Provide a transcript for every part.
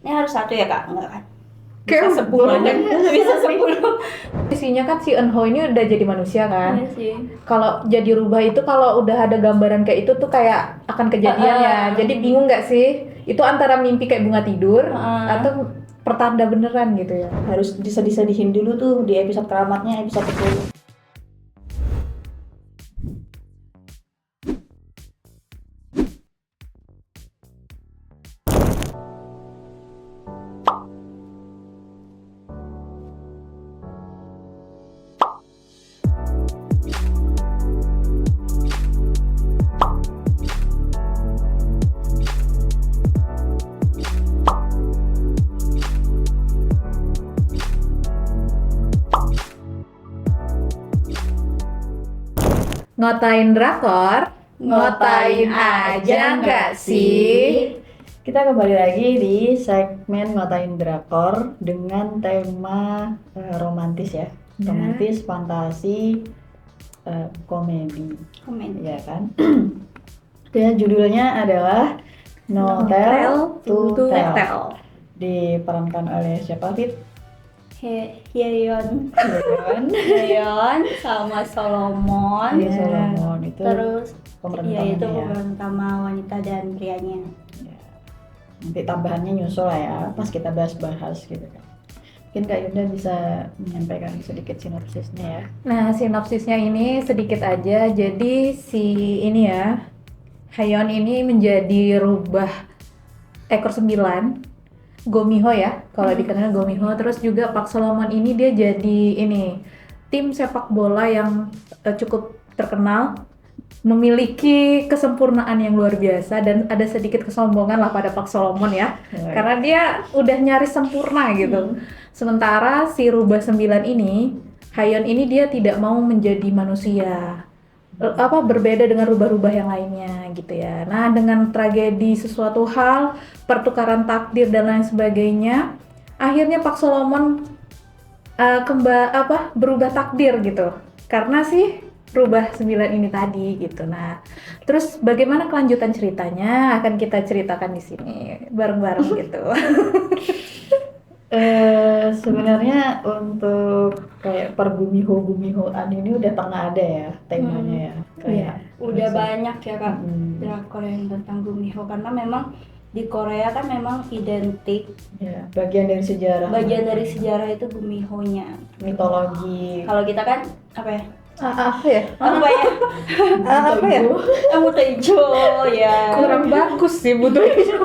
Ini harus satu ya kak? Enggak kan? Kayak Bisa 10 boleh. kan? Bisa 10. Isinya kan si Eunho ini udah jadi manusia kan. Iya sih. Kalau jadi rubah itu kalau udah ada gambaran kayak itu tuh kayak akan kejadian ya. Jadi bingung nggak sih? Itu antara mimpi kayak bunga tidur atau pertanda beneran gitu ya. Harus disedih-sedihin dulu tuh di episode keramatnya, episode 10. Ngotain drakor, ngotain aja nggak sih? Kita kembali lagi di segmen Ngotain Drakor dengan tema romantis ya. Romantis, fantasi, komedi. Komen. Ya kan? Ya, judulnya adalah No Tell to Tell. Diperankan oleh siapa, Fit? Hyeon. Hyeon. Sama Solomon. Iya, Solomon itu Terus pemeran iya itu utamanya ya. pemeran utama wanita dan prianya. Ya. Nanti tambahannya nyusul lah ya, pas kita bahas-bahas gitu kan. Mungkin Kak Yunda bisa menyampaikan sedikit sinopsisnya ya. Nah, sinopsisnya ini sedikit aja. Jadi si ini ya, Hyeon ini menjadi rubah ekor 9. Gomiho ya, kalau dikenal Gomiho. Terus juga Park Solomon ini dia jadi ini tim sepak bola yang cukup terkenal, memiliki kesempurnaan yang luar biasa dan ada sedikit kesombongan lah pada Park Solomon ya, karena dia udah nyaris sempurna gitu. Sementara si rubah 9 ini, Hyeon ini dia tidak mau menjadi manusia. Berbeda dengan rubah-rubah yang lainnya gitu ya. Nah, dengan tragedi sesuatu hal, pertukaran takdir dan lain sebagainya, akhirnya Park Solomon berubah takdir gitu. Karena sih rubah 9 ini tadi gitu. Nah, terus bagaimana kelanjutan ceritanya akan kita ceritakan di sini bareng-bareng gitu. Sebenarnya untuk kayak pergumiho-gumihoan ini udah pernah ada ya temanya ya. Kayak Udah banyak ya kak drakor yang Hmm. tentang Gumiho, karena memang di Korea kan memang identik Ya, bagian dari sejarah itu Gumiho-nya. mitologi. Kalau kita kan apa ya? Apa ya? Apa ya? Apa ya? Mutejo ya. Kurang bagus sih butuh itu.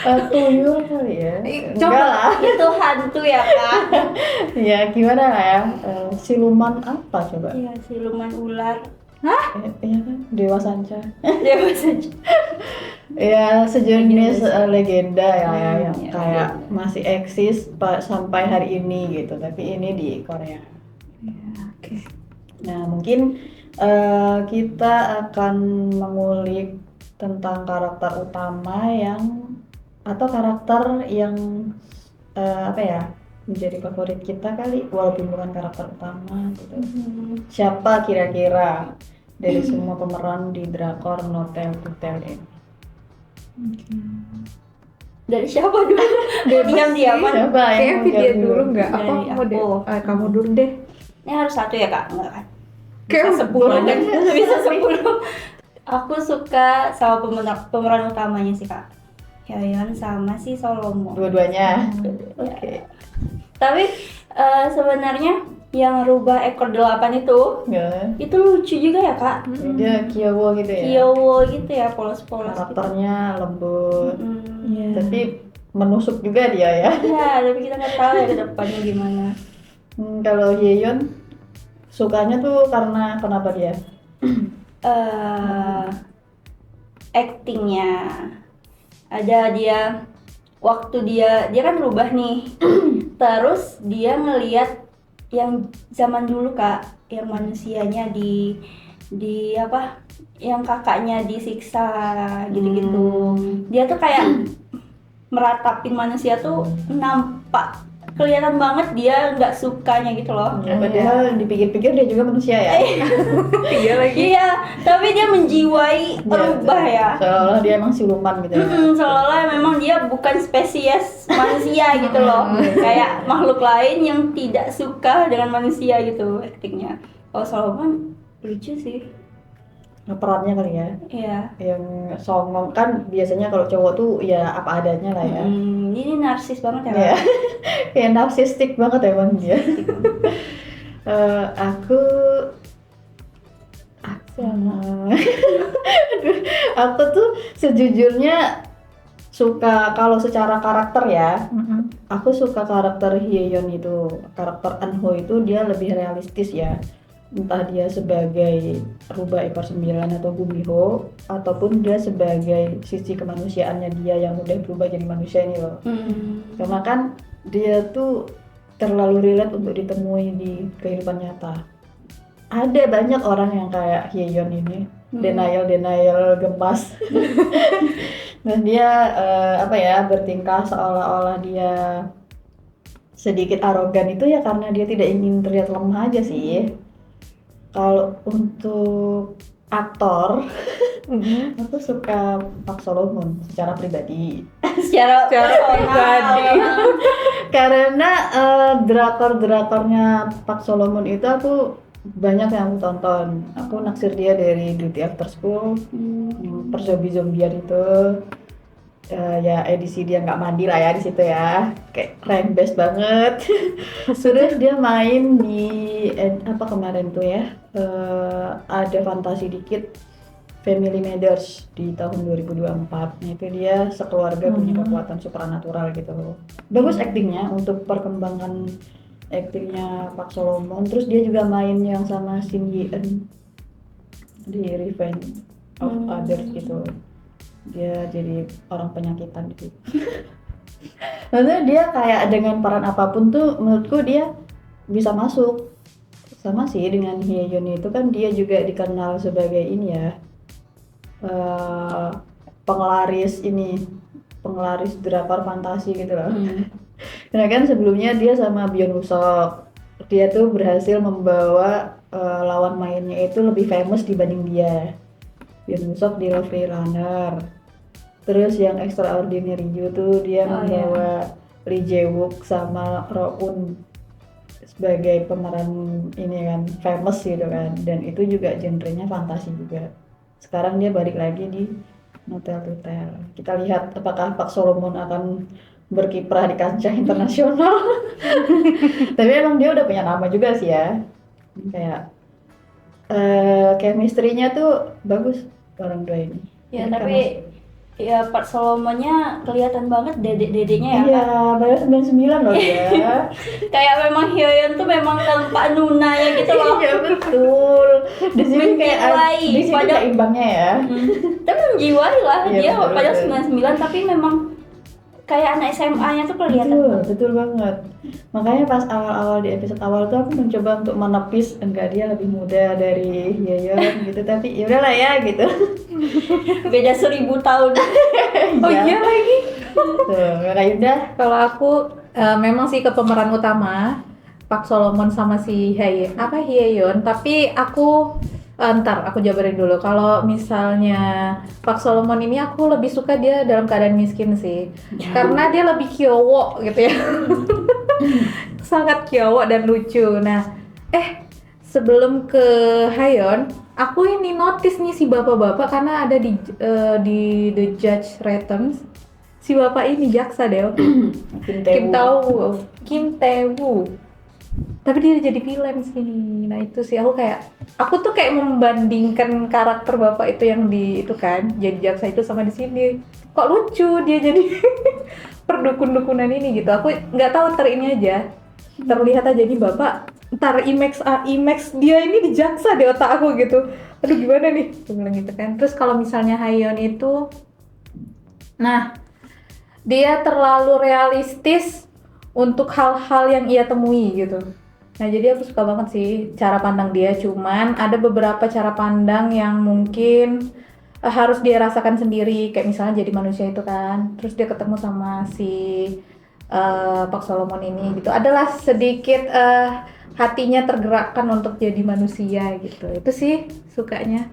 Tuyul kali ya. Coba. Enggak lah. Itu hantu ya kak? Ya gimana lah ya. Siluman apa coba? Iya, siluman ular. Iya kan, Dewa Sanca. Dewa saja. Ya sejenis legenda ya, Hmm, yang ya, kayak legenda. masih eksis sampai hari ini gitu. Tapi ini di Korea. Oke. Nah mungkin kita akan mengulik tentang karakter utama atau karakter yang menjadi favorit kita kali, walaupun bukan karakter utama gitu. Siapa kira-kira dari semua pemeran di drakor No Tell to Tell ini? Dari siapa dulu? Diam-diaman. Siapa yang Kayaknya mau video jawab dulu nggak? Dari Apa mau deh? aku. Kamu dulu deh. Ini harus satu ya kak? Enggak kan? Kayak Bisa 10 kan? Bisa 10. Aku suka sama pemeran utamanya sih kak, Hyeon sama si Solomon. Dua-duanya. Oke. Tapi sebenarnya yang rubah ekor 8 itu lucu juga ya kak. Dia kyowo gitu ya. Kyowo gitu ya, polos-polos gitu. Karakternya lembut, Iya. tapi menusuk juga dia ya. Ya, tapi kita nggak tahu ya ke depannya gimana. Kalau Hyeon sukanya tuh karena kenapa dia? Actingnya ada, dia waktu dia kan berubah nih. Terus dia ngelihat yang zaman dulu kak, yang manusianya di yang kakaknya disiksa gitu-gitu. Dia tuh kayak meratapin manusia tuh nampak kelihatan banget dia nggak sukanya gitu loh. Ya, padahal dipikir-pikir dia juga manusia ya. Iya lagi. Iya, tapi dia menjiwai rubah ya. Seolah-olah dia emang siluman gitu. Seolah-olah memang dia bukan spesies manusia gitu loh. Kayak makhluk lain yang tidak suka dengan manusia gitu aktingnya. Kalau Solomon lucu sih. Perannya kali ya. Iya. Yang songong kan biasanya kalau cowok tuh ya apa adanya lah ya. Ini narsis banget ya. Ya. Kayak narsistik banget emang dia. Aku Aduh, aku tuh sejujurnya suka kalau secara karakter ya. Aku suka karakter Hyeon itu, karakter Anho itu dia lebih realistis ya. Entah dia sebagai rubah ekor 9 atau Gumiho, ataupun dia sebagai sisi kemanusiaannya dia yang udah berubah jadi manusia ini loh. Karena kan dia tuh terlalu relate untuk ditemui di kehidupan nyata. Ada banyak orang yang kayak Hyeon ini, denial gemas. Dan dia bertingkah seolah-olah dia sedikit arogan itu ya karena dia tidak ingin terlihat lemah aja sih. Kalau untuk aktor, aku suka Park Solomon secara pribadi. Secara pribadi. Karena drakor-drakornya Park Solomon itu aku banyak yang aku tonton. Aku naksir dia dari Duty After School, perzombie-zombian itu. Ya edisi dia nggak mandi lah ya di situ ya, kayak rank best banget. Terus dia main di apa kemarin tuh ya, ada fantasi dikit, Family Matters di tahun 2024. Nah, itu dia sekeluarga punya kekuatan supranatural gitu. Bagus aktingnya untuk perkembangan aktingnya Park Solomon. Terus dia juga main yang sama Shin Ye-eun di Revenge of Others gitu. Dia jadi orang penyakitan gitu. Maksudnya dia kayak dengan peran apapun tuh menurutku dia bisa masuk. Sama sih dengan Hyeon itu kan dia juga dikenal sebagai ini ya, penglaris drakor fantasi gitu loh. Karena kan sebelumnya dia sama Byeon Woosok, dia tuh berhasil membawa lawan mainnya itu lebih famous dibanding dia. Byeon Woosok di Lovely Runner. Terus yang Extraordinary You tuh dia membawa Lee Jae-wook sama Ro-eun sebagai pemeran ini kan famous gitu kan, dan itu juga genrenya fantasi juga. Sekarang dia balik lagi di Hotel to Tell. Kita lihat apakah Park Solomon akan berkiprah di kancah internasional. Tapi emang dia udah punya nama juga sih ya. Kayak chemistry-nya tuh bagus orang dua ini. Ya tapi ya Park Solomonnya kelihatan banget dedeknya ya. Iya, baru 99 loh ya. Kayak memang Hyeon tuh memang tanpa nunanya gitu loh. Iya betul. Di sini Menjiwai, di sini padahal- kayak imbangnya ya. Tapi menjiwai lah Iya, dia betul, padahal betul. 99 tapi memang kayak anak SMA-nya tuh kelihatan. Betul banget. Makanya pas awal-awal di episode awal tuh aku mencoba untuk menepis enggak dia lebih muda dari Hyeon gitu, tapi ya udahlah ya gitu. Beda 1000 tahun. Oh iya lagi. Tuh, kayak udah. Kalau aku memang sih ke pemeran utama Park Solomon sama si Hyeon, tapi aku ntar aku jabarin dulu. Kalau misalnya Park Solomon ini aku lebih suka dia dalam keadaan miskin sih, karena dia lebih kyowo gitu ya. Sangat kyowo dan lucu. Nah, sebelum ke Hyeon, aku ini notice nih si bapak-bapak karena ada di The Judge Returns. Si bapak ini jaksa deh. Kim Tae-woo. Tapi dia jadi villain sini. Nah itu sih aku tuh kayak membandingkan karakter bapak itu yang di itu kan jadi jaksa itu sama di sini. Kok lucu dia jadi perdukun-dukunan ini gitu. Aku nggak tahu ini aja. Terlihat aja nih bapak. Ntar IMAX dia ini di jaksa di otak aku gitu. Aduh gimana nih? Aku bilang gitu kan. Terus kalau misalnya Hyeon itu, nah dia terlalu realistis untuk hal-hal yang ia temui gitu. Nah jadi aku suka banget sih cara pandang dia, cuman ada beberapa cara pandang yang mungkin harus dia rasakan sendiri, kayak misalnya jadi manusia itu kan, terus dia ketemu sama si Pak Solomon ini gitu. Adalah sedikit hatinya tergerakkan untuk jadi manusia gitu. Itu sih sukanya.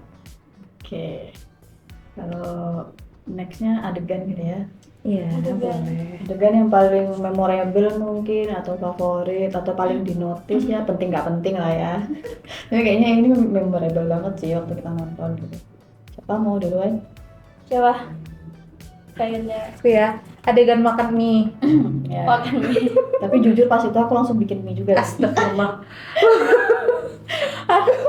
Oke. Kalau nextnya adegan gitu ya. Iya, Adegan. boleh. Adegan yang paling memorable mungkin atau favorit atau paling dinotis ya, penting nggak penting lah ya. Tapi kayaknya ini memorable banget sih waktu kita nonton gitu. Siapa mau duluan? Siapa? Kayaknya Aku ya, adegan makan mie. Ya. makan mie. Tapi jujur pas itu aku langsung bikin mie juga. Astagfirullah. Aduh,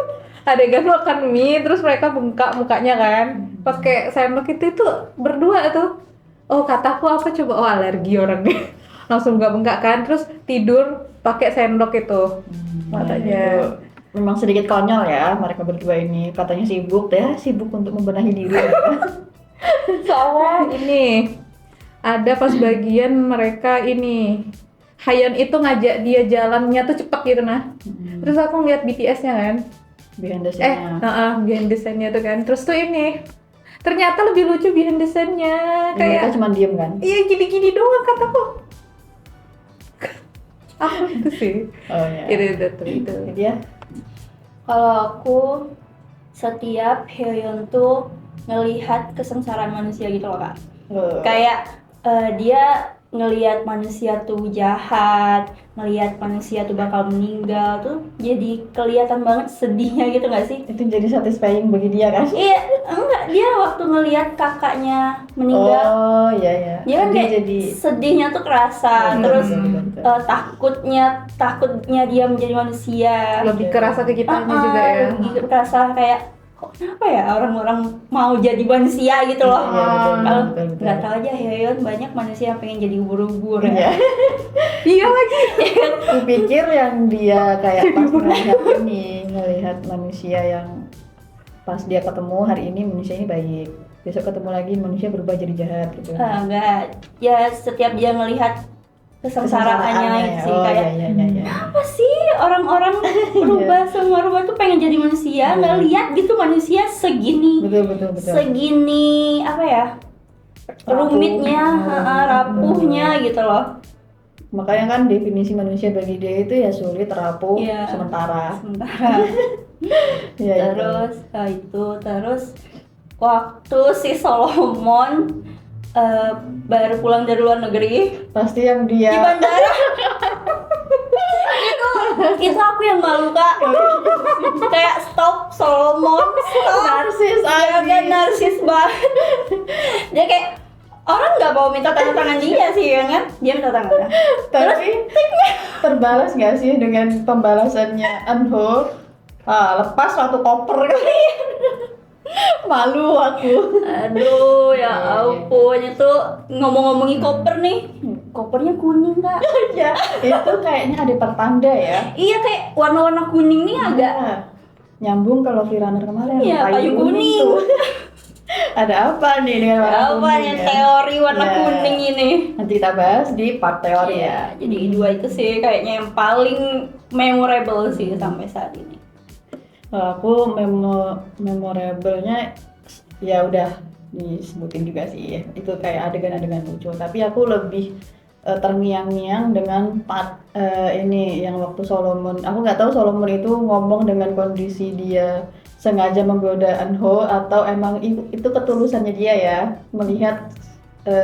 adegan makan mie terus mereka bengkak mukanya kan. Pakai sendok itu berdua tuh. Oh, kataku apa coba? Oh, alergi orangnya. Langsung nggak bengkak kan, terus tidur pakai sendok itu. Matanya. Itu memang sedikit konyol ya mereka berdua ini. Katanya sibuk untuk membenahi diri. Soalnya ini ada pas bagian mereka ini Hayeon itu ngajak dia jalannya tuh cepet gitu nah. Terus aku ngeliat BTS-nya kan. Behind the scene-nya. Behind the scene-nya tuh kan. Terus tuh ini ternyata lebih lucu behind the scene-nya. Mereka Kayak cuma diem kan? iya gini-gini doang kataku. Aku itu sih. Oh ya. Itu. Jadi ya. Kalau aku setiap Hyeon tuh ngelihat kesengsaraan manusia gitu loh kak. Kayak dia ngelihat manusia tuh jahat, ngelihat manusia tuh bakal meninggal tuh jadi kelihatan banget sedihnya gitu nggak sih? Itu jadi satisfying bagi dia kan? Iya, enggak, dia waktu ngelihat kakaknya meninggal, Oh iya. dia kan kayak jadi sedihnya tuh kerasa, terus betul. takutnya dia menjadi manusia. Lebih kerasa ke kitanya juga ya. Lebih kerasa kayak kok kenapa ya orang-orang mau jadi manusia gitu loh. Iya, betul, Kalau betul. nggak tahu aja Hyeon banyak manusia yang pengen jadi ubur-ubur Iya. ya. Iya lagi. Kupikir yang dia kayak pas ngelihat manusia yang pas dia ketemu hari ini manusia ini baik, besok ketemu lagi manusia berubah jadi jahat gitu. Enggak, ya setiap dia ngelihat kesengsaraannya sih Oh, kayak iya. apa sih orang-orang berubah semua rubah tuh pengen jadi manusia, nggak lihat gitu manusia segini Betul. segini apa ya rumitnya, rapuhnya gitu loh. Makanya kan definisi manusia bagi dia itu ya sulit, rapuh, Iya. sementara. Sementara Iya, terus waktu si Solomon baru pulang dari luar negeri pasti yang di dia bandara itu aku yang malu kak. Kayak stop Solomon, stop. narsis Dia abis. kan narsis banget. Dia kayak orang nggak mau minta tanda tangan dia sih ya kan, dia minta tangan. Tapi terbalas nggak sih dengan pembalasannya Anho? Lepas suatu koper kali. Malu aku. Aduh ya Iya. ampun, itu ngomong-ngomongin koper nih, kopernya kuning kak. Ya, itu kayaknya ada pertanda ya. Iya kayak warna-warna kuning nih agak Nah, nyambung kalau Runner kemarin. Iya, payu kuning. tuh. Ada apa nih dengan warna apa kuning yang ya? teori warna Ya. kuning ini. Nanti kita bahas di part teori ya. Iya, jadi dua itu sih kayaknya yang paling memorable sih sampai saat ini. Kalau aku memorable-nya ya udah disebutin juga sih. Itu kayak adegan-adegan lucu. Tapi aku lebih terngiang-ngiang dengan part ini yang waktu Solomon. Aku nggak tahu Solomon itu ngomong dengan kondisi dia sengaja menggoda Anho atau emang itu ketulusannya dia ya, melihat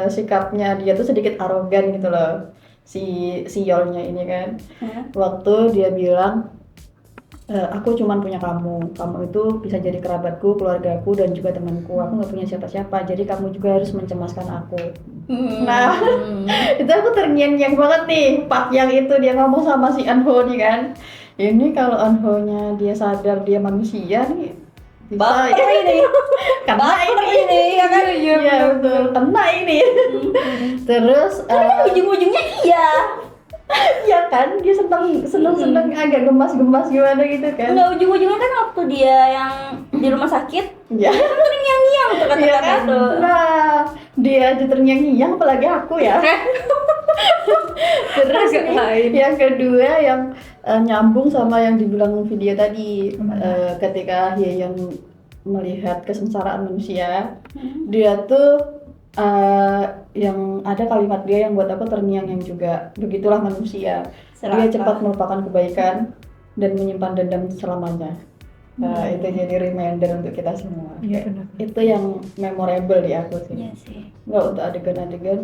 sikapnya dia tuh sedikit arogan gitu loh, si Yolnya ini kan. Waktu dia bilang aku cuman punya kamu itu bisa jadi kerabatku, keluargaku, dan juga temanku. Aku nggak punya siapa-siapa, jadi kamu juga harus mencemaskan aku. Nah, itu aku terngiang-ngiang banget nih part yang itu dia ngomong sama si Anho nih kan. Ini kalau Anho-nya dia sadar dia manusia nih bisa Baper ya. ini. Kena Baper ini. ini ya kan. Iya betul, kena ini. Terus Ujung-ujungnya iya. ya kan dia seneng agak gemas-gemas gimana gitu kan. Enggak, ujung-ujungnya kan waktu dia yang di rumah sakit Ya. kan terngiang-ngiang tuh Iya kata-kata kan? itu. Nah, dia aja terngiang-ngiang apalagi aku ya. Terus Agak nih, lain. yang kedua yang nyambung sama yang dibilang video tadi, ketika Hyeon melihat kesengsaraan manusia, dia tuh yang ada kalimat dia yang buat aku terngiang-ngiang juga. Begitulah manusia. Dia Serakah. cepat melupakan kebaikan dan menyimpan dendam selamanya. Itu jadi reminder untuk kita semua. Iya, benar. Itu yang memorable di aku sih. Iya sih. Nggak untuk adegan-adegan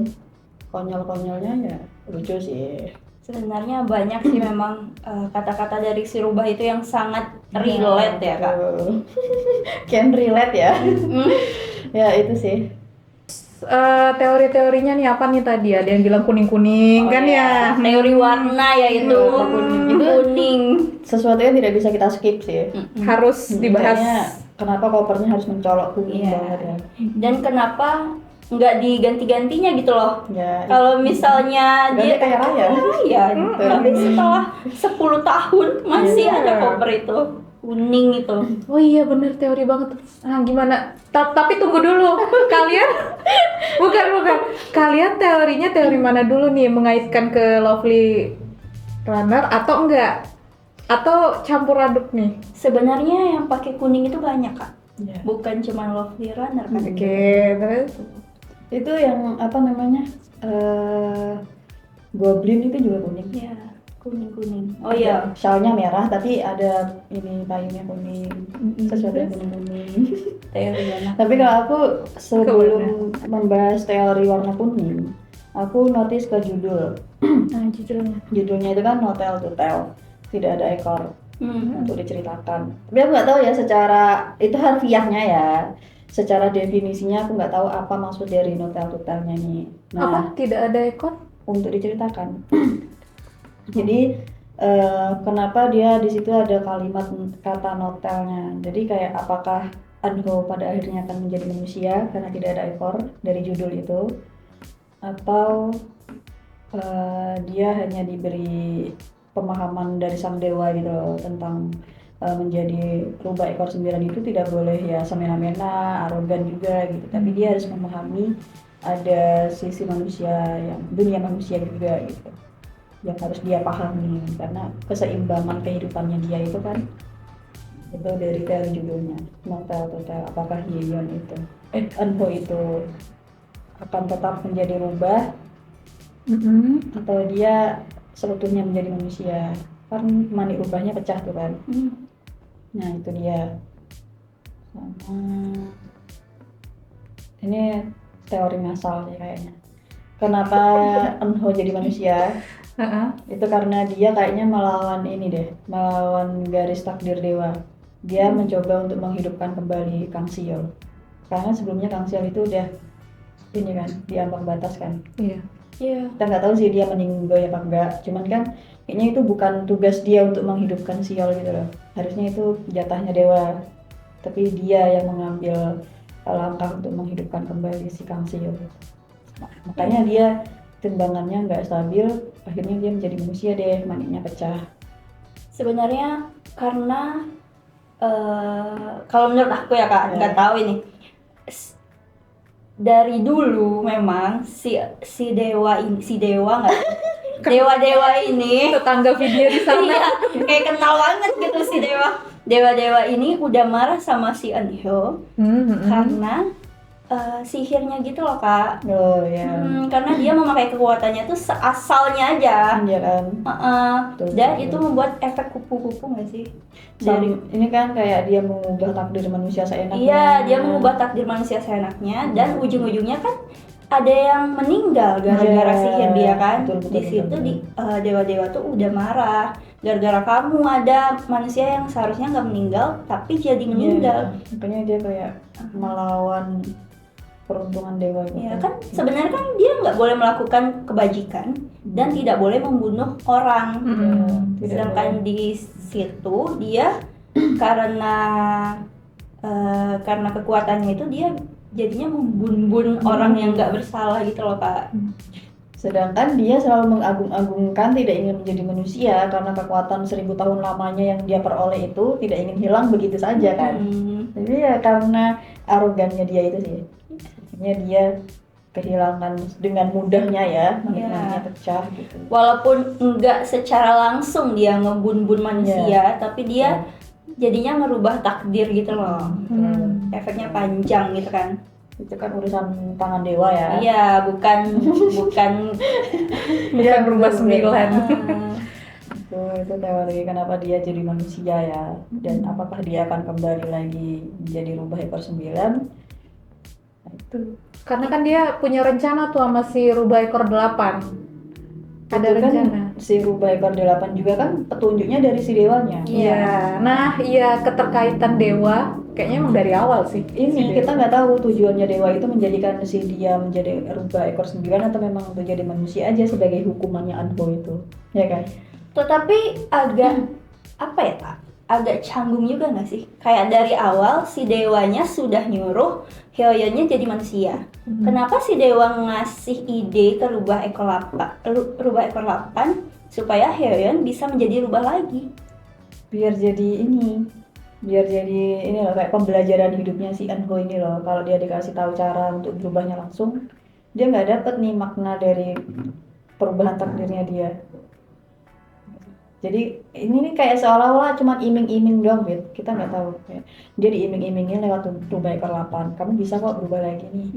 konyol-konyolnya ya lucu sih. Sebenarnya banyak sih memang kata-kata dari si Rubah itu yang sangat relate ya Kak. Betul. Can relate ya. Ya itu sih. Teori-teorinya nih apa nih tadi? Ada yang bilang kuning-kuning Oh kan iya, ya? teori warna ya itu. Warna kuning. Kuning. Sesuatu yang tidak bisa kita skip sih. Harus dibahas. Makanya kenapa covernya harus mencolok kuning Iya. banget ya. Dan kenapa nggak diganti-gantinya gitu loh? Ya. Kalau misalnya Ganti dia kayak Raya. Iya, tapi setelah 10 tahun masih Iya. ada cover itu kuning itu. Oh iya bener, teori banget. Gimana? Tapi tunggu dulu. Kalian bukan. Kalian teorinya teori mana dulu nih, mengaitkan ke Lovely Runner atau enggak? Atau campur aduk nih? Sebenarnya yang pakai kuning itu banyak Kak. Ya. Bukan cuma Lovely Runner kan. Oke, terus Itu yang apa namanya? Goblin itu juga kuning. Iya, kuning-kuning. Oh iya. Shawlnya merah tapi ada ini payungnya kuning. Sesuatu yang kuning-kuning. Teori warna. Tapi kalau aku sebelum membahas teori warna kuning, aku notice ke judul. nah judulnya. Judulnya itu kan Hotel to Tell, tidak ada ekor Hmm. untuk diceritakan. Tapi aku nggak tahu ya secara itu harfiahnya ya. Secara definisinya aku nggak tahu apa maksud dari Hotel to Tell-nya nih. Apa? Tidak ada ekor? Untuk diceritakan. Jadi kenapa dia di situ ada kalimat kata notelnya. Jadi kayak apakah Anho pada akhirnya akan menjadi manusia karena tidak ada ekor dari judul itu, atau dia hanya diberi pemahaman dari sang dewa gitu loh, tentang menjadi rubah ekor 9 itu tidak boleh ya semena-mena, arogan juga gitu. Tapi dia harus memahami ada sisi manusia yang dunia manusia juga gitu yang harus dia pahami karena keseimbangan kehidupannya dia itu kan itu dari teori judulnya Notel Total. Apakah Yeon itu Anho itu akan tetap menjadi rubah atau dia seutuhnya menjadi manusia, kan mani rubahnya pecah tuh kan. Nah itu dia. Sama ini teori ngasal sih kayaknya. Kenapa Anho jadi manusia? Itu karena dia kayaknya melawan ini deh, melawan garis takdir dewa. Dia mencoba untuk menghidupkan kembali Kang Seol. Karena sebelumnya Kang Seol itu udah ini kan, diambang batas kan. Iya. Iya. Kita nggak tahu sih dia meninggal ya apa enggak. Cuman kan kayaknya itu bukan tugas dia untuk menghidupkan Seol gitu loh. Harusnya itu jatahnya dewa. Tapi dia yang mengambil langkah untuk menghidupkan kembali si Kang Seol. Makanya dia timbangannya nggak stabil, akhirnya dia menjadi manusia deh, maninya pecah. Sebenarnya karena kalau menurut aku ya Kak, nggak tahu ini. Dari dulu memang si dewa nggak dewa ini Tetangga video di sana. iya, kayak kenal banget gitu si dewa ini udah marah sama si Anho karena sihirnya gitu loh Kak. Oh ya. Karena dia memakai kekuatannya tuh seasalnya aja. Iya kan. Betul, Dan betul. itu membuat efek kupu-kupu nggak sih? Ini kan kayak dia mengubah takdir manusia seenaknya. Iya, dia mengubah takdir manusia seenaknya dan ujung-ujungnya kan ada yang meninggal gara-gara Iya, sihir dia kan. betul, Di situ dewa-dewa tuh udah marah gara-gara kamu ada manusia yang seharusnya nggak meninggal tapi jadi meninggal. Iya, makanya dia kayak melawan peruntungan dewa gitu. Ya kan sebenarnya kan dia nggak boleh melakukan kebajikan dan tidak boleh membunuh orang. Tidak Sedangkan di situ dia karena kekuatannya itu dia jadinya membunuh orang yang nggak bersalah gitu loh Kak. Sedangkan dia selalu mengagung-agungkan tidak ingin menjadi manusia karena kekuatan 1000 tahun lamanya yang dia peroleh itu tidak ingin hilang begitu saja kan. Jadi ya karena arogannya dia itu sih. Akhirnya dia kehilangan dengan mudahnya ya, maninya pecah gitu. Walaupun nggak secara langsung dia ngebun-bun manusia, tapi dia jadinya merubah takdir gitu loh. Efeknya panjang gitu kan. Itu kan urusan tangan dewa ya. Iya, bukan bukan Bukan rubah 9. Itu teori kenapa dia jadi manusia ya, dan apakah dia akan kembali lagi menjadi rubah ekor 9. Nah, itu Karena kan dia punya rencana tuh sama si rubah ekor 8. Ada itu kan rencana. si rubah ekor 8 juga kan petunjuknya dari si dewanya. Iya. Nah, iya, keterkaitan dewa kayaknya emang dari awal sih. Ini kita nggak tahu tujuannya dewa itu menjadikan si dia menjadi rubah ekor 9 atau memang untuk jadi manusia aja sebagai hukumannya Anho itu, ya kan? Tetapi agak apa ya Kak? Agak canggung juga nggak sih? Kayak dari awal si dewanya sudah nyuruh Hyoyeonnya jadi manusia. Kenapa si dewa ngasih ide ke rubah ekor 8 supaya Hyoyeon bisa menjadi rubah lagi? Biar jadi ini loh, kayak pembelajaran hidupnya si Anho ini loh. Kalau dia dikasih tahu cara untuk berubahnya langsung, dia nggak dapet nih makna dari perubahan takdirnya dia. Jadi ini nih kayak seolah-olah cuma iming-iming doang, Bet. Kita nggak tahu. Kayak dia diiming-imingin lewat rubah ekor 8. Kamu bisa kok berubah lagi nih.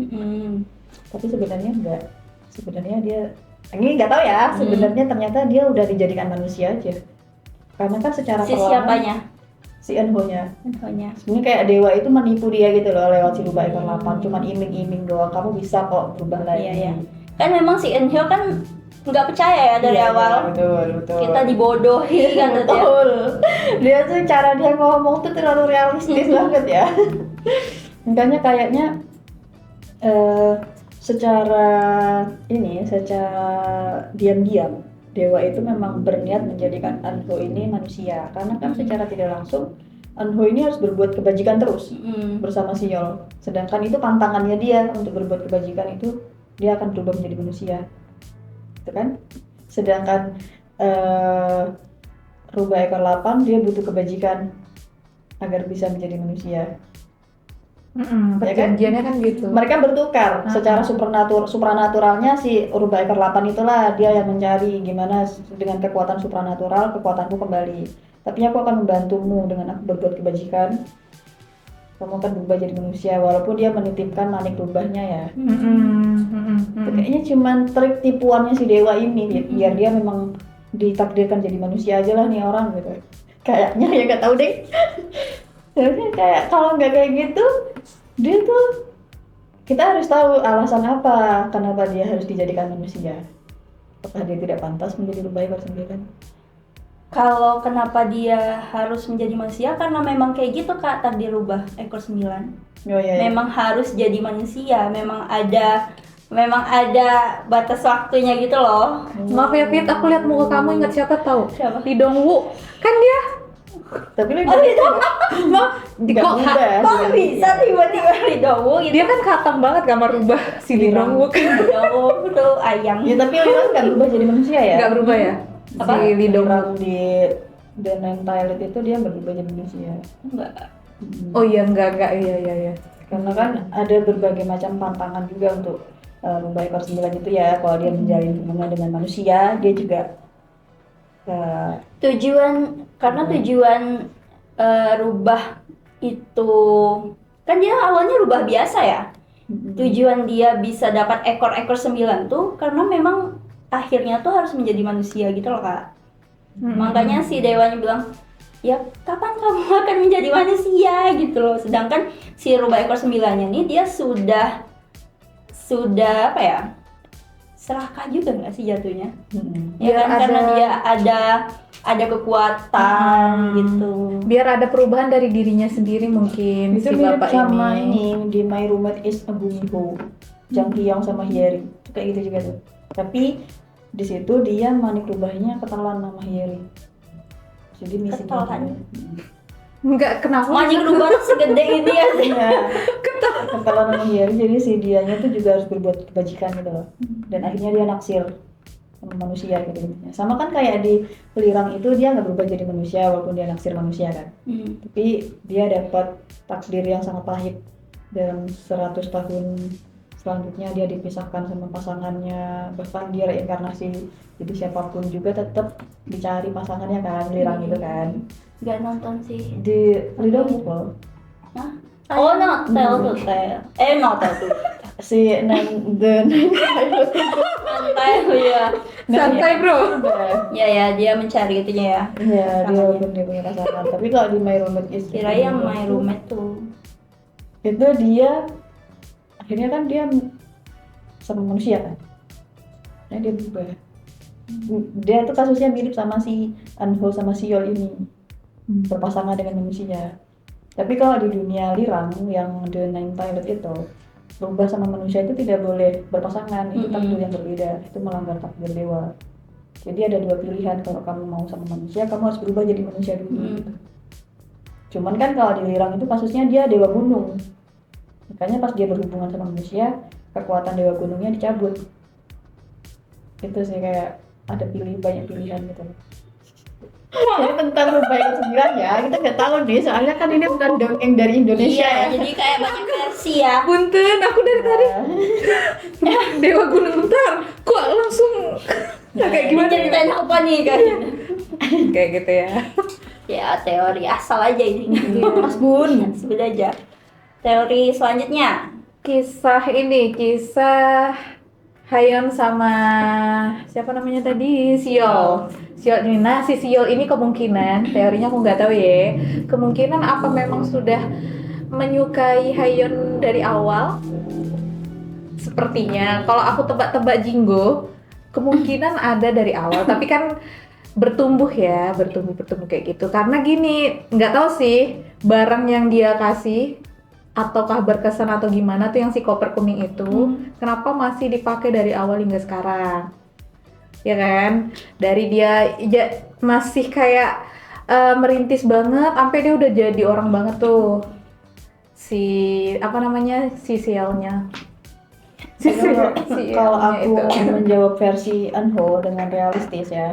Tapi sebenarnya enggak. Sebenarnya dia ini nggak tahu ya. Sebenarnya ternyata dia udah dijadikan manusia aja. Karena kan secara Si perlahan siapanya? si Anho-nya. Hyoyeonnya. Sebenarnya kayak dewa itu menipu dia gitu loh lewat si rubah ekor 8. Cuman iming-iming doang. Kamu bisa kok berubah lagi. Iya. Kan memang si Eunhyo kan nggak percaya ya dari Iya, awal. betul. Kita dibodohi kan dia. Betul. Dia tuh cara dia ngomong tuh terlalu realistis banget ya. Makanya kayaknya secara diam-diam dewa itu memang berniat menjadikan Anho ini manusia, karena kan secara tidak langsung Anho ini harus berbuat kebajikan terus bersama Siol. Sedangkan itu pantangannya dia untuk berbuat kebajikan itu dia akan berubah menjadi manusia. Itu kan? Sedangkan rubah ekor 8 dia butuh kebajikan agar bisa menjadi manusia. Perjanjiannya kan gitu. Mereka bertukar secara supranaturalnya si rubah ekor 8 itulah dia yang mencari gimana dengan kekuatan supranatural kekuatanku kembali. Tapi aku akan membantumu dengan aku berbuat kebajikan. Kamu akan berubah jadi manusia walaupun dia menitipkan manik rubahnya ya. Kayaknya cuman trik tipuannya si dewa ini biar dia memang ditakdirkan jadi manusia aja lah nih orang gitu. Kayaknya ya nggak tahu deh. Kayak kalau nggak kayak gitu dia tuh kita harus tahu alasan apa kenapa dia harus dijadikan manusia. Apakah dia tidak pantas menjadi rubah ekor 9? Kalau kenapa dia harus menjadi manusia karena memang kayak gitu Kak takdir rubah ekor 9. Oh, iya. Memang harus jadi manusia, memang ada batas waktunya gitu loh. Maaf ya Fit, aku lihat muka kamu ingat siapa tahu? Siapa? Lee Dong Woo. Kan dia Tapi lu Oh itu nggak berubah. kok bisa tiba-tiba Lee Dong Woo gitu? dia kan khatam banget sama rubah si Lee Dong Woo kan. Lee Dong Woo tuh ayang. Ya tapi Lira nggak berubah jadi manusia ya? Nggak berubah ya? Apa? Si Lee Dong Woo. Orang di The Nine Toilet itu dia nggak berubah jadi manusia. Enggak. Oh iya, enggak, iya. Karena kan ada berbagai macam pantangan juga untuk rubah ekor 9 itu ya. Kalau dia menjalin hubungan dengan manusia, dia juga Tujuan rubah itu kan dia awalnya rubah biasa ya. Tujuan dia bisa dapat ekor-ekor 9 tuh karena memang akhirnya tuh harus menjadi manusia gitu loh Kak. Makanya si dewanya bilang, ya kapan kamu akan menjadi manusia gitu loh. Sedangkan si rubah ekor 9-nya nih dia sudah apa ya, serakah juga nggak sih jatuhnya? Ya Biar kan karena ada- dia ada kekuatan gitu. Biar ada perubahan dari dirinya sendiri mungkin itu si mirip bapak sama ini. ini di My Roommate is a Gumiho, Jang Hyung sama Hyeri itu kayak gitu juga tuh. Tapi di situ dia manik rubahnya ketelan sama Hyeri. Jadi misinya Ketelan? Enggak, kenapa? Manik rubah tuh segede ini ya sih. Iya. Ketelan sama Hyeri, jadi si dianya tuh juga harus berbuat kebajikan gitu loh. Dan akhirnya dia naksir sama manusia gitu. Sama kan kayak di Pelirang itu dia nggak berubah jadi manusia walaupun dia naksir manusia kan. Tapi dia dapat takdir yang sangat pahit. Dalam 100 tahun selanjutnya dia dipisahkan sama pasangannya, bahkan dia reinkarnasi jadi siapapun juga tetap dicari pasangannya kan, Pelirang itu kan. Gak nonton sih. Di Ridho Mukul. Hah? Oh, no, tell to tell. No, tell to. Si the Santai ya. Santai bro. Ya, dia mencari itunya ya. Iya, dia Pasangannya. walaupun dia punya pasangan. Tapi kalau di My Roommate is Kira yang my roommate tuh. itu dia akhirnya kan dia sama manusia kan. Nah, dia berubah. Dia tuh kasusnya mirip sama si Anho sama si Yol ini. Berpasangan dengan manusia. Tapi kalau di dunia Lirang yang The Nine Pilot itu berubah sama manusia itu tidak boleh berpasangan, itu takdir yang berbeda, itu melanggar takdir dewa. Jadi ada dua pilihan, kalau kamu mau sama manusia, kamu harus berubah jadi manusia dulu. Gitu. Cuman kan kalau di Lirang itu kasusnya dia dewa gunung, makanya pas dia berhubungan sama manusia, kekuatan dewa gunungnya dicabut. Itu sih kayak ada banyak pilihan gitu. Jadi tentang rubah yang 9 ya, kita nggak tahu nih, soalnya kan ini bukan dongeng dari Indonesia Iya, ya. jadi kayak banyak versi ya. Punten, aku dari tadi Dewa Gunung bentar. Kok langsung kayak Ini gimana? ceritain apa nih kan? Kayak gitu ya. Ya, teori asal aja ini. Mas Bun. Sebut aja. Teori selanjutnya. Kisah Hayon sama siapa namanya tadi? Siol ini. Nah, si Siol ini kemungkinan, teorinya aku nggak tahu ya. Kemungkinan apa memang sudah menyukai Hayon dari awal? Sepertinya. Kalau aku tebak-tebak Jinggo, kemungkinan ada dari awal. Tapi kan bertumbuh kayak gitu. Karena gini, nggak tahu sih barang yang dia kasih ataukah berkesan atau gimana tuh yang si koper kuning itu kenapa masih dipakai dari awal hingga sekarang, ya kan? Dari dia masih kayak merintis banget sampai dia udah jadi orang banget tuh si sialnya. Kalau aku menjawab versi Anho dengan realistis ya,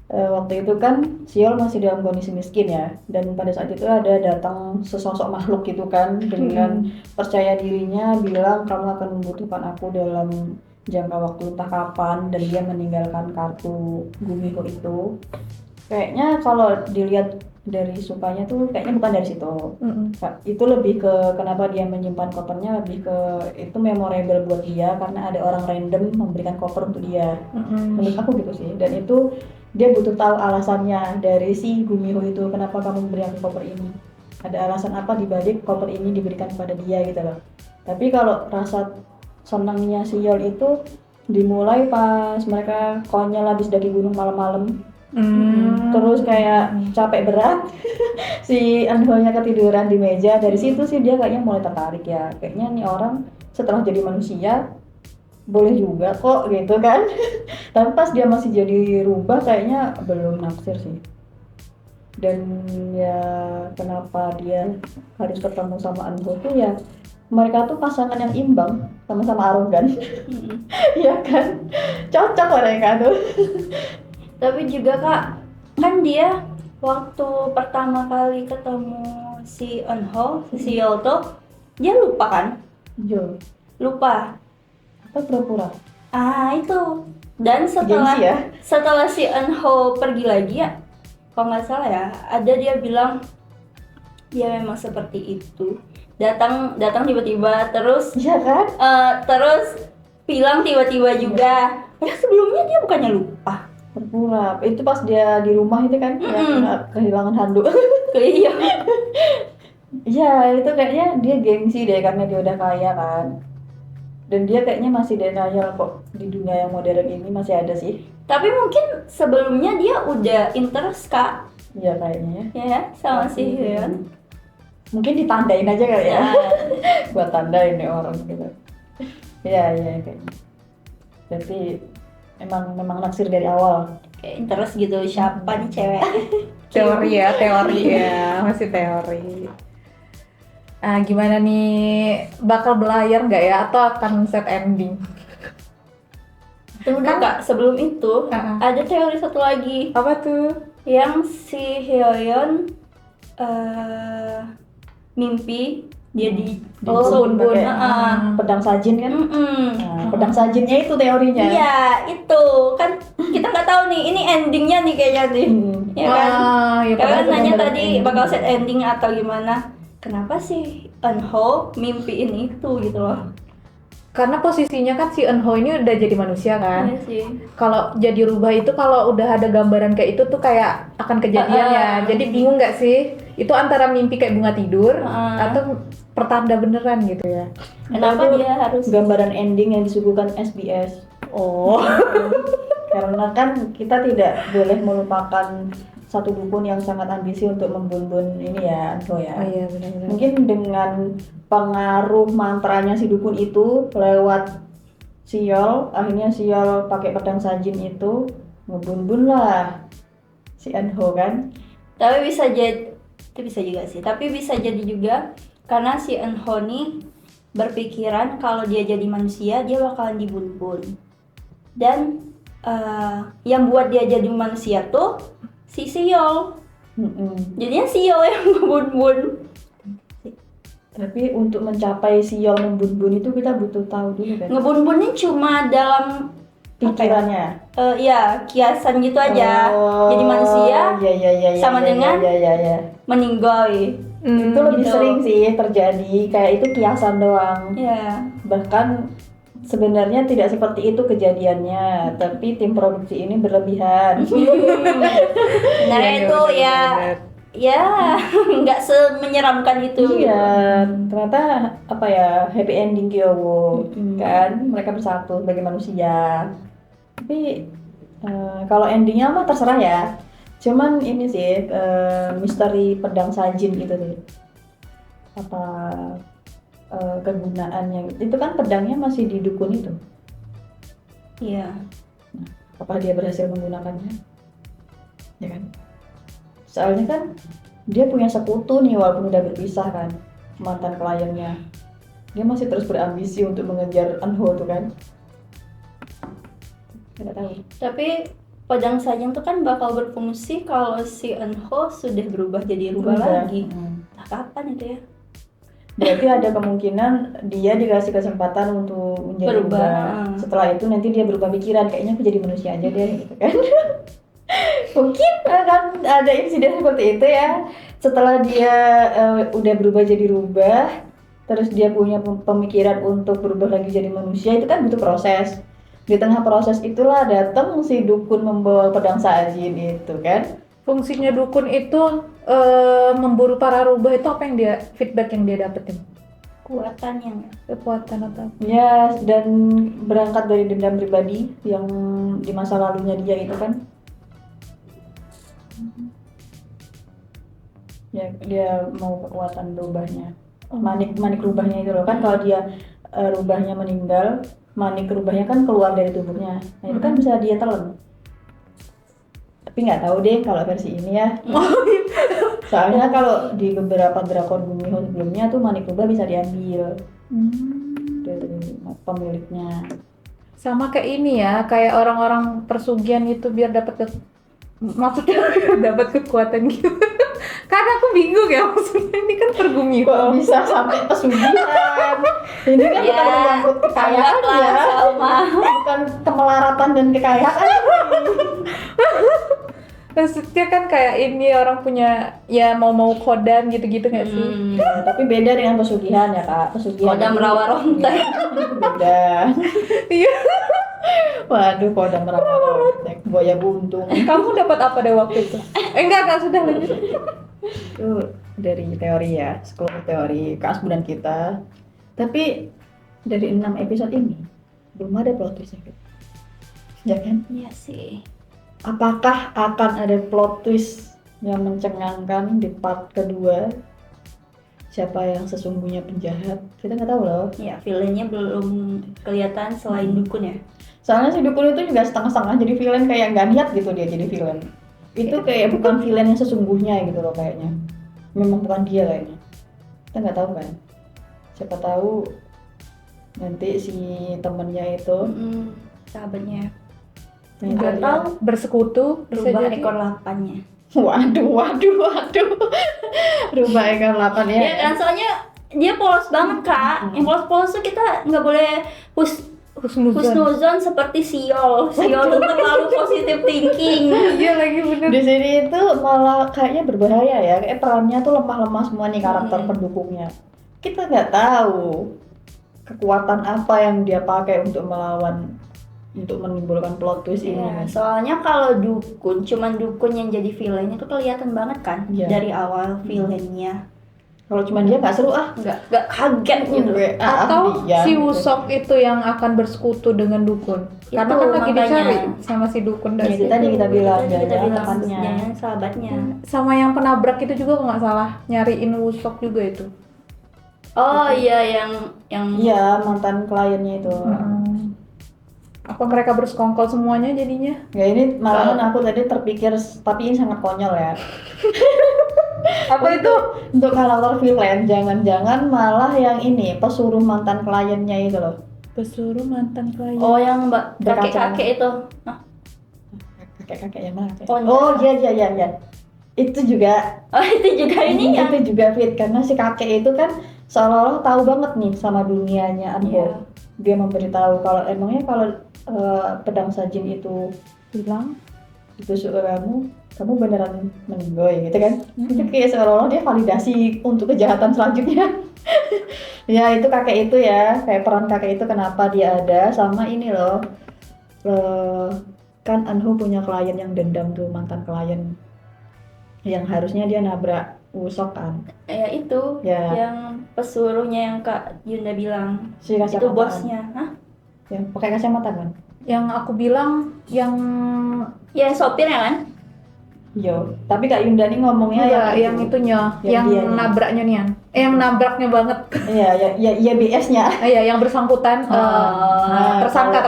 waktu itu kan Siol masih dalam kondisi miskin ya, dan pada saat itu ada datang sesosok makhluk gitu kan dengan percaya dirinya bilang kamu akan membutuhkan aku dalam jangka waktu entah kapan, dan dia meninggalkan kartu Gumiho itu. Kayaknya kalau dilihat dari sukanya tuh kayaknya bukan dari situ. Itu lebih ke kenapa dia menyimpan kopernya, lebih ke itu memorable buat dia karena ada orang random memberikan koper untuk dia. Menurut aku gitu sih, dan itu dia butuh tahu alasannya dari si Gumiho itu, kenapa kamu memberikan koper ini, ada alasan apa dibalik koper ini diberikan kepada dia gitu loh. Tapi kalau rasa senangnya si Yol itu dimulai pas mereka konyol habis daki gunung malam-malam. Terus kayak capek berat si Anho-nya ketiduran di meja. Dari situ sih dia kayaknya mulai tertarik ya, kayaknya nih orang setelah jadi manusia boleh juga kok gitu kan. Tapi pas dia masih jadi rubah kayaknya belum naksir sih. Dan ya kenapa dia harus ketemu sama Anho tuh ya, mereka tuh pasangan yang imbang, sama-sama arogan. Ya kan, cocok mereka tuh. Tapi juga Kak, kan dia waktu pertama kali ketemu si Anho, si Siol tuh dia lupa kan? Lupa. Apa pura-pura? Itu. Dan Gengsi ya? setelah si Anho pergi lagi ya, kalau nggak salah ya, ada dia bilang ya memang seperti itu. Datang tiba-tiba, terus Iya kan? terus bilang tiba-tiba juga. Ya sebelumnya dia bukannya lupa. Pura-pura. Itu pas dia di rumah itu kan yang kehilangan handuk. Iya. Iya, itu kayaknya dia gengsi deh karena dia udah kaya kan. Dan dia kayaknya masih denial kok di dunia yang modern ini masih ada sih. Tapi mungkin sebelumnya dia udah interest Kak. Iya kayaknya ya. Ya, sama si Hyun. Mungkin ditandain aja kali ya. Buat tandain nih orang gitu. Iya kayaknya. Berarti memang naksir dari awal. Kayak interest gitu, siapa nih cewek? Teori ya, masih teori. Gimana nih, bakal belayar nggak ya atau akan set ending? Tunggu Kak, sebelum itu ada teori satu lagi. Apa tuh? Yang si Hyeon mimpi dia di Sun pakai Sunbun. pedang sajin kan? Nah, pedang sajinnya itu teorinya. Iya, itu kan kita nggak tahu nih, ini endingnya nih kayaknya nih. Ya kan? Ya, Kalian nanya benar-benar tadi ending. bakal set ending atau gimana? kenapa sih Eunho mimpiin itu gitu loh. Karena posisinya kan si Eunho ini udah jadi manusia kan. Iya sih. Kalau jadi rubah itu kalau udah ada gambaran kayak itu tuh kayak akan kejadian ya. Jadi bingung nggak sih? Itu antara mimpi kayak bunga tidur atau pertanda beneran gitu ya. Kenapa Itu dia harus gambaran ending yang disuguhkan SBS. Oh. Karena kan kita tidak boleh melupakan satu dukun yang sangat ambisi untuk membun-bun ini ya, Eunho ya. Oh iya benar-benar. Mungkin dengan pengaruh mantranya si dukun itu lewat siol, akhirnya siol pakai pedang sajin itu ngebun-bun lah si Eunho kan. Tapi bisa jadi, itu bisa juga sih. Tapi bisa jadi juga karena si Eunho nih berpikiran kalau dia jadi manusia dia bakalan dibun-bun. Dan yang buat dia jadi manusia tuh si siol. Jadinya siol yang ngebun-bun. Tapi untuk mencapai siol membun-bun itu kita butuh tahu dulu kan. Ngebun-bunnya cuma dalam Pikirannya. ya kiasan gitu aja. Jadi manusia sama dengan meninggal. Itu lebih gitu. sering sih terjadi, kayak itu kiasan doang. Ya. Bahkan sebenarnya tidak seperti itu kejadiannya, tapi tim produksi ini berlebihan. Sebenarnya itu ya ya nggak semenyeramkan itu. Iya, ternyata apa ya, happy ending Kyowo kan, mereka bersatu sebagai manusia. Tapi kalau endingnya mah terserah ya. Cuman ini sih misteri pedang sajin gitu sih. Apa kegunaannya? Itu kan pedangnya masih di dukun itu. Iya. Apakah dia berhasil menggunakannya? Ya kan? Soalnya kan dia punya sekutu nih walaupun udah berpisah kan, mantan kliennya. Dia masih terus berambisi untuk mengejar Eunho tuh kan. Tidak tahu. Tapi pedang sajin itu kan bakal berfungsi kalau si Eunho sudah berubah jadi rubah lagi. Nah, kapan itu ya? Berarti ada kemungkinan dia dikasih kesempatan untuk menjadi rubah. Setelah itu nanti dia berubah pikiran, kayaknya aku jadi manusia aja deh gitu kan. Mungkin akan ada insiden seperti itu ya. Setelah dia udah berubah jadi rubah, terus dia punya pemikiran untuk berubah lagi jadi manusia, itu kan butuh proses. Di tengah proses itulah datang si dukun membawa pedang sajin itu kan. Fungsinya dukun itu memburu para rubah itu apa yang dia feedback yang dia dapetin? Kekuatannya. Kekuatan atau apa? Ya, dan berangkat dari dendam pribadi yang di masa lalunya dia itu kan. Ya, dia mau kekuatan rubahnya. Manik rubahnya itu loh kan, kalau dia rubahnya meninggal, manik rubahnya kan keluar dari tubuhnya. Nah, itu kan bisa dia telan. Tapi nggak tahu deh kalau versi ini ya. Soalnya kalau di beberapa drakor Gumiho sebelumnya tuh manik rubah bisa diambil dari pemiliknya. Sama kayak ini ya, kayak orang-orang persugihan itu biar dapat maksudnya dapat kekuatan gitu. Karena aku bingung ya, maksudnya ini kan pergumiho. Kok bisa sampai pesugihan? Ini kan bukan menyangkut kekayaan ya, bukan kemelaratan dan kekayaan. Maksudnya kan kayak ini orang punya ya mau kodam gitu-gitu nggak sih? Ya, tapi beda dengan pesugihan ya kak. Pesugihan Kodam itu- rawa rontek. itu beda. Iya. Waduh, kodam rawa rontek, buaya buntung. Kamu dapat apa deh waktu itu? Enggak sudah lanjut. Itu dari teori ya, sekolah teori keasuburan kita. Tapi dari 6 episode ini belum ada plot twist ya kan? Iya sih. Apakah akan ada plot twist yang mencengangkan di part kedua? Siapa yang sesungguhnya penjahat? Kita nggak tahu loh. Ya, villainnya belum kelihatan selain dukun ya. Soalnya si dukun itu juga setengah-setengah jadi villain, kayak nggak niat gitu dia jadi villain. Itu kayak bukan villain yang sesungguhnya gitu loh kayaknya. Memang bukan dia kayaknya. Kita nggak tahu kan. Siapa tahu nanti si temennya itu Sahabatnya Nggak tahu bersekutu bisa berubah jadi. ekor lapannya. Waduh. Rubah ekor lapan ya. Iya kan, soalnya dia polos banget kak. Yang polos-polos tuh kita nggak boleh Husnuzon seperti Siol tuh terlalu positive thinking. Iya lagi bener. Di sini itu malah kayaknya berbahaya ya, kayak perannya tuh lemah-lemah semua nih karakter pendukungnya. Kita nggak tahu kekuatan apa yang dia pakai untuk menimbulkan plot twist ini. Iya, soalnya kalau cuman dukun yang jadi villain itu kelihatan banget kan dari awal villainnya. Kalau cuma dia nggak seru nggak kaget gitu. Atau si Wusok itu yang akan bersekutu dengan dukun. Karena kan lagi makanya. dicari sama si dukun dari itu tadi kita bilang jangan sahabatnya. sama yang penabrak itu juga kalau nggak salah nyariin Wusok juga itu. Oh iya yang iya mantan kliennya itu. Apa mereka bersekongkol semuanya jadinya? Ya ini malahan aku tadi terpikir, tapi ini sangat konyol ya. Apa itu? Untuk karakter villain, jangan-jangan malah yang ini pesuruh mantan kliennya itu loh. Pesuruh mantan klien. Oh yang kakek-kakek itu. Kakek-kakek yang mana? Oh iya. Itu juga. Oh itu juga ini ya. Itu juga fit karena si kakek itu kan seolah-olah tahu banget nih sama dunianya Anho. Iya. Dia memberitahu kalau emangnya kalau pedang sajin itu Bilang ditusuk ke kamu beneran meninggoy gitu kan. Itu kayak seolah-olah dia validasi untuk kejahatan selanjutnya. Ya itu kakek itu ya, kayak peran kakek itu kenapa dia ada sama ini loh. Kan Anho punya klien yang dendam tuh, mantan klien yang harusnya dia nabrak Wusok kan. Ya itu yang pesuruhnya yang Kak Yunda bilang. Si kacamataan. Itu bosnya. Hah? Yang pakai kacamata kan? yang aku bilang yang Ya sopirnya kan? Yo, tapi Kak Yunda nih ngomongnya yang itunya, yang dianya. nabraknya nih yang nabraknya banget. Iya BS-nya. Iya, yang bersangkutan tersangka.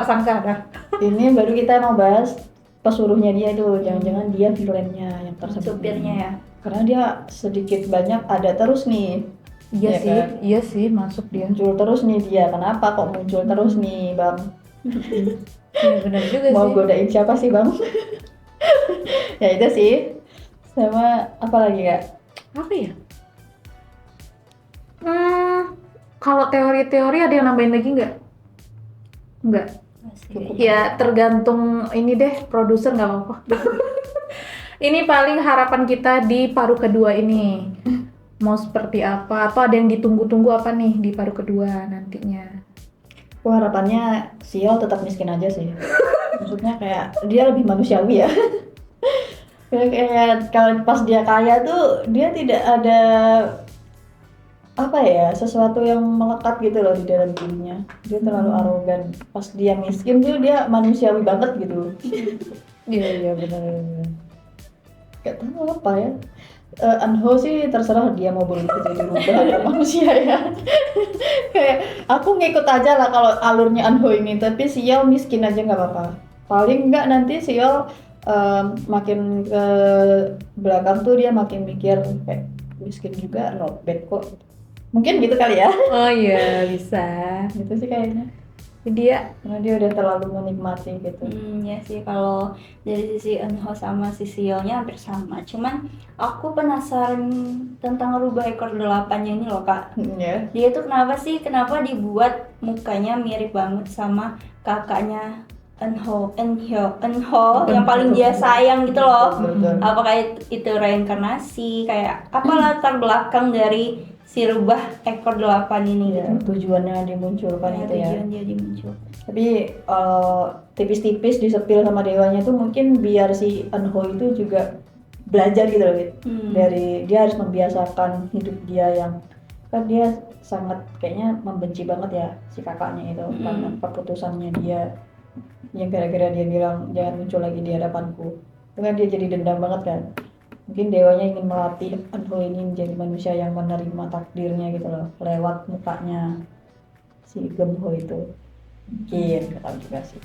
Nah. Ini baru kita mau bahas pesuruhnya dia itu, jangan-jangan dia villainnya yang tersebut. Supirnya ya. Karena dia sedikit banyak ada terus nih. Iya Ya sih, kan? iya sih masuk dia. Muncul terus nih dia. Kenapa kok muncul terus nih, Bang? Iya benar juga Mau sih. godain siapa sih, Bang? Ya itu sih. Sama apa lagi, Kak? Apa ya? Kalau teori-teori ada yang nambahin lagi nggak? Nggak. Ya tergantung ini deh, produser nggak apa-apa. Ini paling harapan kita di paruh kedua ini. Mau seperti apa? Atau ada yang ditunggu-tunggu apa nih di paruh kedua nantinya? Aku harapannya Siol tetap miskin aja sih. Maksudnya kayak dia lebih manusiawi ya. Kayak kalau pas dia kaya tuh dia tidak ada apa ya, sesuatu yang melekat gitu loh di dalam dirinya. Dia terlalu arogan. Pas dia miskin tuh dia manusiawi banget gitu. Iya benar. Gak tahu apa ya. Anho sih terserah dia mau berubah jadi rubah atau manusia ya. Kayak aku ngikut aja lah kalau alurnya Anho ini, tapi Siol miskin aja nggak apa-apa. Paling nggak nanti Siol makin ke belakang tuh dia makin mikir kayak miskin juga not bad kok. Mungkin gitu kali ya. Oh iya bisa. Gitu sih kayaknya. Dia Karena dia udah terlalu menikmati gitu. Ya sih kalau dari sisi Enho sama sisi Siolnya hampir sama. Cuman aku penasaran tentang rubah ekor 8-nya ini loh Kak. Ya. Dia tuh kenapa dibuat mukanya mirip banget sama kakaknya Enho yang paling dia sayang gitu loh. Betul. Apakah itu reinkarnasi, kayak apa latar belakang dari si rubah ekor 8 ini Ya, gitu. tujuannya dimunculkan itu ya. Tujuan dia dimuncul. Tapi tipis-tipis disepil sama dewanya tuh mungkin biar si Anho itu juga belajar gitu loh, dari dia harus membiasakan hidup dia yang kan dia sangat kayaknya membenci banget ya si kakaknya itu karena keputusannya dia yang gara-gara dia bilang jangan muncul lagi di hadapanku. Itu kan dia jadi dendam banget kan. Mungkin dewanya ingin melatih Anho ini menjadi manusia yang menerima takdirnya gitu loh lewat mukanya si Gemho itu. Mungkin nggak tahu juga sih.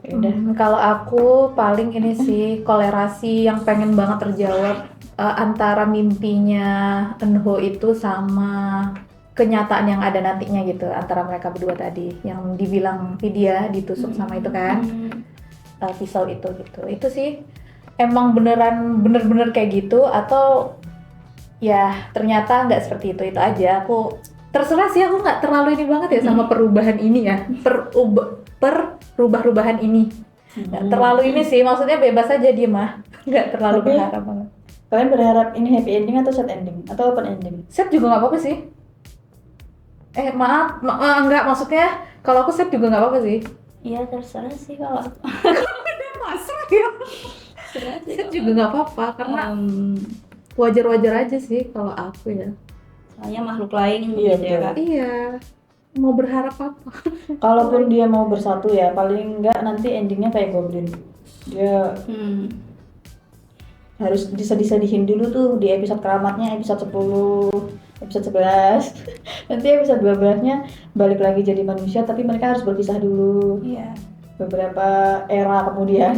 Ya udah. kalau aku paling ini sih kolerasi yang pengen banget terjawab antara mimpinya Enho itu sama kenyataan yang ada nantinya gitu antara mereka berdua tadi yang dibilang Vidya ditusuk sama itu kan pisau itu gitu. Itu sih emang bener-bener kayak gitu atau ya ternyata nggak seperti itu aja. Aku terserah sih, aku nggak terlalu ini banget ya sama perubahan ini ya, perubah-ubahan ini. Nggak terlalu ini sih, maksudnya bebas aja dia mah, nggak terlalu Tapi- berharap banget. Kalian berharap ini happy ending atau sad ending atau open ending? Set juga nggak apa-apa sih. Enggak, maksudnya kalau aku set juga nggak apa-apa sih. Iya terserah sih kalau aku. Pasrah ya. Terserah sih Set kalau juga nggak apa-apa, karena Em, wajar-wajar aja sih kalau aku ya. soalnya makhluk lain Iya, gitu ya betul. kak. Iya, mau berharap apa? Kalaupun dia mau bersatu ya, paling enggak nanti endingnya kayak Goblin. Dia harus disedih-sedihin dulu tuh di episode keramatnya, episode 10, episode 11. Nanti episode 12-nya balik lagi jadi manusia, tapi mereka harus berpisah dulu Iya. beberapa era kemudian.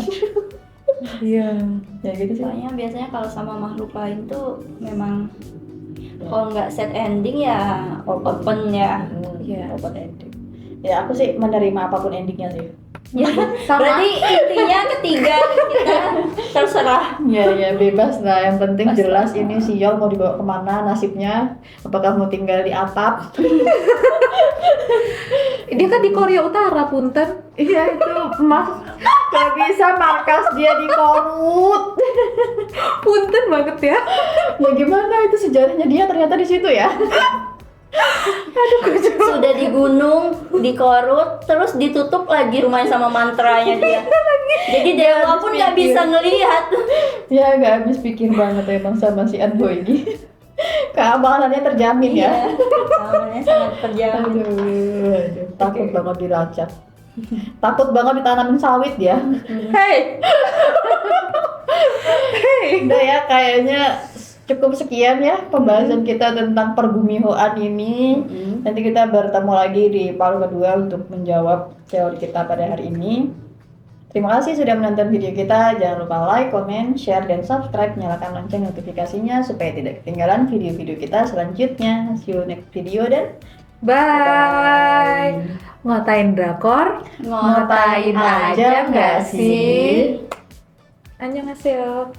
Iya. Ya gitu sih. Soalnya biasanya kalau sama makhluk lain tuh memang kalau nggak set ending ya open ya. Iya. Open ending. Ya aku sih menerima apapun endingnya sih. Ya, berarti intinya ketiga kita terserah. Ya bebas lah, yang penting Bebas jelas lah. ini sial mau dibawa kemana nasibnya, apakah mau tinggal di atap. Dia kan di Korea Utara, punten. Iya itu mas, gak bisa markas dia di Korut. Punten banget ya. Ya gimana itu sejarahnya dia ternyata di situ ya. Sudah di gunung, di Korut, terus ditutup lagi rumahnya sama mantranya dia. Jadi dewa pun nggak bisa ngelihat. Ya gak habis pikir banget emang sama si Anbo ini. Keamanannya terjamin ya. Iya, amannya sangat terjamin. Aduh, takut banget dilacak. Takut banget ditanamin sawit ya. Hey. Udah ya kayaknya cukup sekian ya pembahasan kita tentang pergumihoan ini. Nanti kita bertemu lagi di part kedua untuk menjawab teori kita pada hari ini. Terima kasih sudah menonton video kita. Jangan lupa like, comment, share, dan subscribe. Nyalakan lonceng notifikasinya supaya tidak ketinggalan video-video kita selanjutnya. See you next video dan Bye. Ngotain drakor, Ngotain aja nggak sih? Annyeonghaseyo.